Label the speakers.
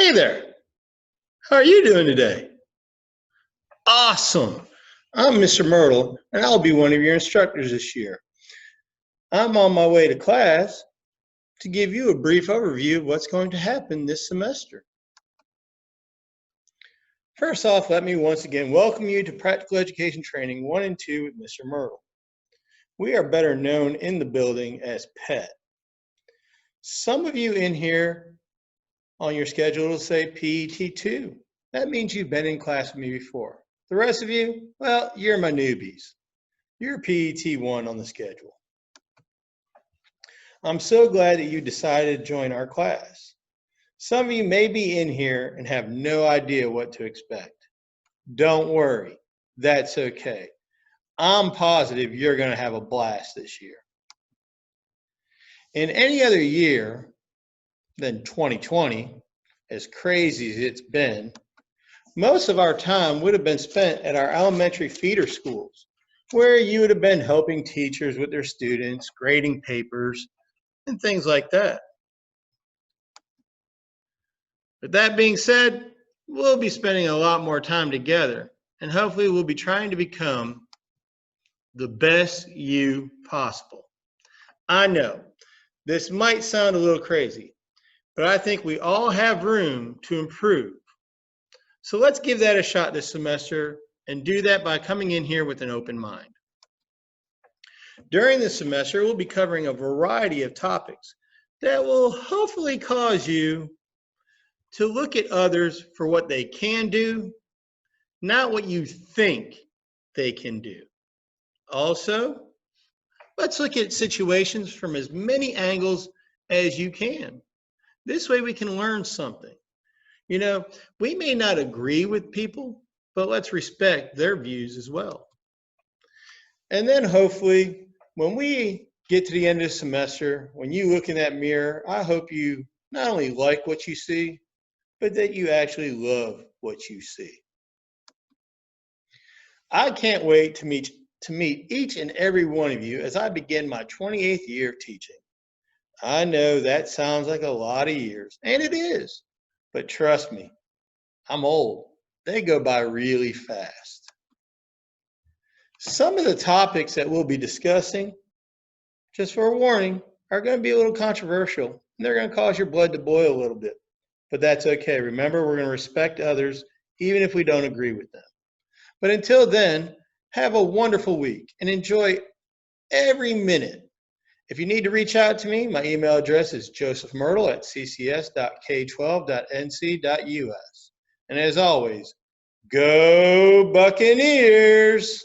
Speaker 1: Hey there, how are you doing today? Awesome. I'm Mr. Myrtle, and I'll be one of your instructors this year. I'm on my way to class to give you a brief overview of what's going to happen this semester. First off, let me once again welcome you to Practical Education Training 1 and 2 with Mr. Myrtle. We are better known in the building as PET. Some of you in here on your schedule will say PET2. That means you've been in class with me before. The rest of you, well, you're my newbies. You're PET1 on the schedule. I'm so glad that you decided to join our class. Some of you may be in here and have no idea what to expect. Don't worry, that's okay. I'm positive you're going to have a blast this year. In any other year than 2020, as crazy as it's been, most of our time would have been spent at our elementary feeder schools, where you would have been helping teachers with their students, grading papers, and things like that. With that being said, we'll be spending a lot more time together, and hopefully we'll be trying to become the best you possible. I know this might sound a little crazy, but I think we all have room to improve. So let's give that a shot this semester and do that by coming in here with an open mind. During this semester, we'll be covering a variety of topics that will hopefully cause you to look at others for what they can do, not what you think they can do. Also, let's look at situations from as many angles as you can. This way we can learn something. You know, we may not agree with people, but let's respect their views as well. And then hopefully, when we get to the end of the semester, when you look in that mirror, I hope you not only like what you see, but that you actually love what you see. I can't wait to meet each and every one of you as I begin my 28th year of teaching. I know that sounds like a lot of years, and it is. But trust me, I'm old. They go by really fast. Some of the topics that we'll be discussing, just for a warning, are going to be a little controversial, and they're going to cause your blood to boil a little bit. But that's okay. Remember, we're going to respect others, even if we don't agree with them. But until then, have a wonderful week and enjoy every minute. If you need to reach out to me, my email address is josephmyrtle@ccs.k12.nc.us. And as always, go Buccaneers!